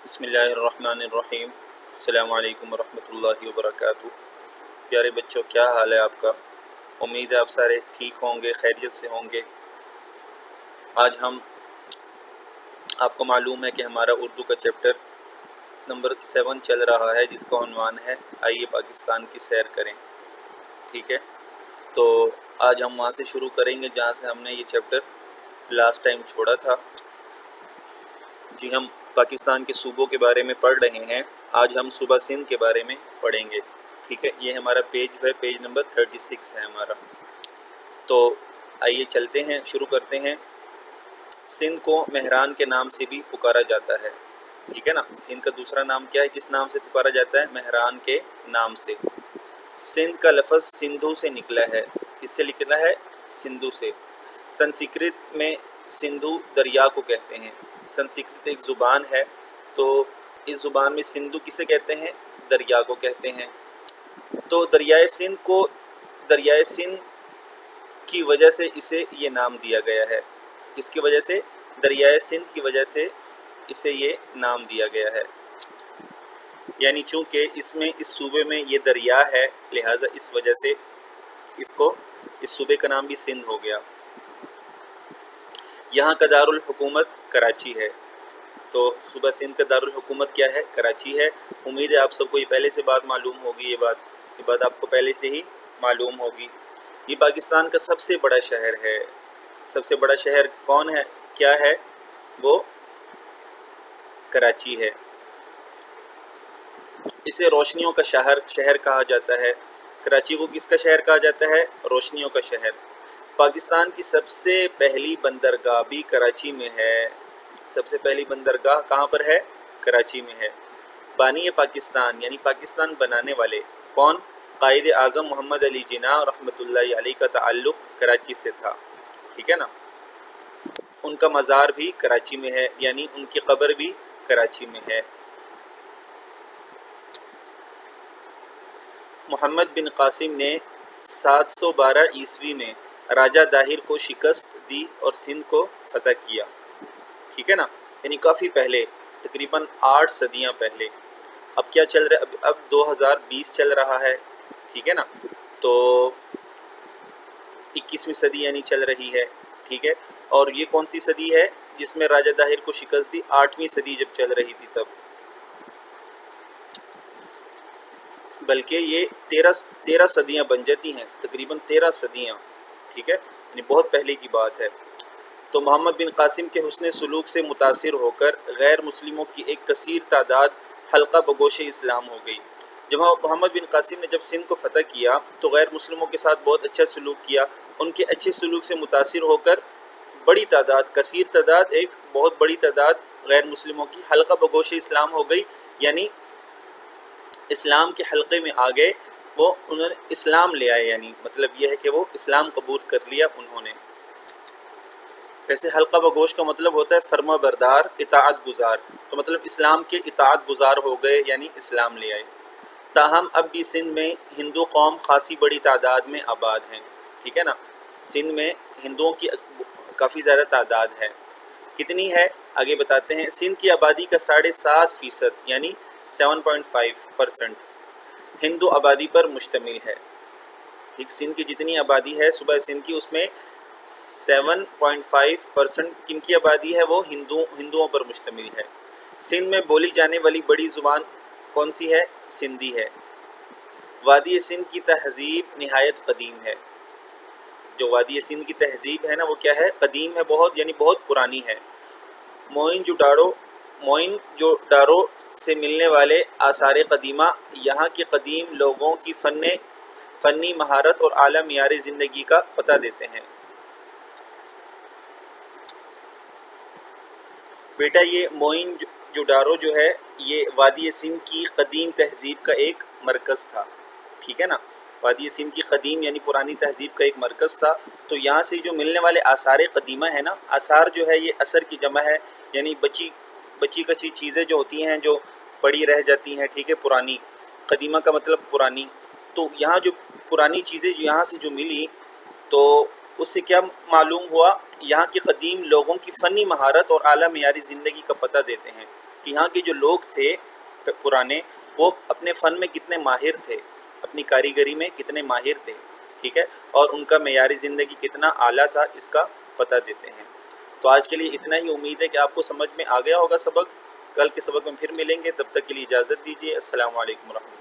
بسم اللہ الرحمن الرحیم۔ السلام علیکم ورحمۃ اللہ وبرکاتہ۔ پیارے بچوں، کیا حال ہے آپ کا؟ امید ہے آپ سارے ٹھیک ہوں گے، خیریت سے ہوں گے۔ آج آپ کو معلوم ہے کہ ہمارا اردو کا چیپٹر نمبر 7 چل رہا ہے، جس کا عنوان ہے آئیے پاکستان کی سیر کریں۔ ٹھیک ہے، تو آج ہم وہاں سے شروع کریں گے جہاں سے ہم نے یہ چیپٹر لاسٹ ٹائم چھوڑا تھا۔ جی، ہم پاکستان کے صوبوں کے بارے میں پڑھ رہے ہیں۔ آج ہم صوبہ سندھ کے بارے میں پڑھیں گے۔ ٹھیک ہے، یہ ہمارا پیج ہے، پیج نمبر 36 ہے ہمارا۔ تو آئیے چلتے ہیں، شروع کرتے ہیں۔ سندھ کو مہران کے نام سے بھی پکارا جاتا ہے۔ ٹھیک ہے نا، سندھ کا دوسرا نام کیا ہے، کس نام سے پکارا جاتا ہے؟ مہران کے نام سے۔ سندھ کا لفظ سندھو سے نکلا ہے۔ کس سے نکلا ہے؟ سندھو سے۔ سنسکرت میں سندھو دریا کو کہتے ہیں۔ سنسکرت ایک زبان ہے، تو اس زبان میں سندھو کسے کہتے ہیں؟ دریا کو کہتے ہیں۔ تو دریائے سندھ کی وجہ سے اسے یہ نام دیا گیا ہے۔ اس کی وجہ سے، دریائے سندھ کی وجہ سے اسے یہ نام دیا گیا ہے۔ یعنی چونکہ اس صوبے میں یہ دریا ہے، لہٰذا اس وجہ سے اس صوبے کا نام بھی سندھ ہو گیا۔ یہاں کا دارالحکومت کراچی ہے۔ تو صوبہ سندھ کا دارالحکومت کیا ہے؟ کراچی ہے۔ امید ہے آپ سب کو یہ پہلے سے بات معلوم ہوگی، یہ بات آپ کو پہلے سے ہی معلوم ہوگی۔ یہ پاکستان کا سب سے بڑا شہر ہے۔ سب سے بڑا شہر کون ہے؟ کیا ہے؟ وہ کراچی ہے۔ اسے روشنیوں کا شہر کہا جاتا ہے۔ کراچی کو کس کا شہر کہا جاتا ہے؟ روشنیوں کا شہر۔ پاکستان کی سب سے پہلی بندرگاہ بھی کراچی میں ہے۔ سب سے پہلی بندرگاہ کہاں پر ہے؟ کراچی میں ہے۔ بانی پاکستان یعنی پاکستان بنانے والے کون؟ قائد اعظم محمد علی جناح رحمۃ اللہ علیہ کا تعلق کراچی سے تھا۔ ٹھیک ہے نا، ان کا مزار بھی کراچی میں ہے، یعنی ان کی قبر بھی کراچی میں ہے۔ محمد بن قاسم نے 712 عیسوی میں راجہ داہر کو شکست دی اور سندھ کو فتح کیا۔ ٹھیک ہے نا، یعنی کافی پہلے، تقریباً 8 صدیاں پہلے۔ اب کیا چل رہا ہے؟ اب 2020 چل رہا ہے۔ ٹھیک ہے نا، تو 21ویں صدی یعنی چل رہی ہے۔ ٹھیک ہے، اور یہ کون سی صدی ہے جس میں راجہ داہر کو شکست دی؟ 8ویں صدی جب چل رہی تھی تب، بلکہ یہ 13 صدیاں بن جاتی ہیں، تقریباً 13 صدیاں۔ ٹھیک ہے، یعنی بہت پہلے کی بات ہے۔ تو محمد بن قاسم کے حسن سلوک سے متاثر ہو کر غیر مسلموں کی ایک کثیر تعداد حلقہ بگوش اسلام ہو گئی۔ جب محمد بن قاسم نے جب سندھ کو فتح کیا تو غیر مسلموں کے ساتھ بہت اچھا سلوک کیا۔ ان کے اچھے سلوک سے متاثر ہو کر بڑی تعداد، کثیر تعداد، ایک بہت بڑی تعداد غیر مسلموں کی حلقہ بگوش اسلام ہو گئی، یعنی اسلام کے حلقے میں آ گئے۔ وہ انہوں نے اسلام لے آئے، یعنی مطلب یہ ہے کہ وہ اسلام قبول کر لیا انہوں نے۔ ویسے حلقہ بگوش کا مطلب ہوتا ہے فرما بردار، اطاعت گزار، تو مطلب اسلام کے اطاعت گزار ہو گئے، یعنی اسلام لے آئے۔ تاہم اب بھی سندھ میں ہندو قوم خاصی بڑی تعداد میں آباد ہیں۔ ٹھیک ہے نا، سندھ میں ہندوؤں کی کافی زیادہ تعداد ہے۔ کتنی ہے آگے بتاتے ہیں۔ سندھ کی آبادی کا 7.5% یعنی 7.5% ہندو آبادی پر مشتمل ہے۔ ٹھیک، سندھ کی جتنی آبادی ہے صوبہ سندھ کی، اس میں 7.5% کن کی آبادی ہے؟ وہ ہندوؤں پر مشتمل ہے۔ سندھ میں بولی جانے والی بڑی زبان کون سی ہے؟ سندھی ہے۔ وادی سندھ کی تہذیب نہایت قدیم ہے۔ جو وادی سندھ کی تہذیب ہے نا، وہ کیا ہے؟ قدیم ہے بہت، یعنی بہت پرانی ہے۔ موئن جو ڈارو سے ملنے والے آثار قدیمہ یہاں کے قدیم لوگوں کی فنی مہارت اور اعلیٰ معیار زندگی کا پتہ دیتے ہیں۔ بیٹا، یہ موئن جو ڈارو جو ہے، یہ وادی سندھ کی قدیم تہذیب کا ایک مرکز تھا۔ ٹھیک ہے نا، وادی سندھ کی قدیم یعنی پرانی تہذیب کا ایک مرکز تھا۔ تو یہاں سے جو ملنے والے آثار قدیمہ ہے نا، آثار جو ہے یہ اثر کی جمع ہے، یعنی بچی کچی چیزیں جو ہوتی ہیں، جو پڑی رہ جاتی ہیں۔ ٹھیک ہے، پرانی، قدیمہ کا مطلب پرانی۔ تو یہاں جو پرانی چیزیں جو یہاں سے جو ملی، تو اس سے کیا معلوم ہوا؟ یہاں کے قدیم لوگوں کی فنی مہارت اور اعلیٰ معیاری زندگی کا پتہ دیتے ہیں کہ یہاں کے جو لوگ تھے پرانے، وہ اپنے فن میں کتنے ماہر تھے، اپنی کاریگری میں کتنے ماہر تھے، ٹھیک ہے، اور ان کا معیاری زندگی کتنا اعلیٰ تھا، اس کا پتہ دیتے ہیں۔ تو آج کے لیے اتنا ہی، امید ہے کہ آپ کو سمجھ میں آ گیا ہوگا سبق۔ کل کے سبق میں پھر ملیں گے، تب تک کے لیے اجازت دیجیے۔ السلام علیکم ورحمۃ اللہ۔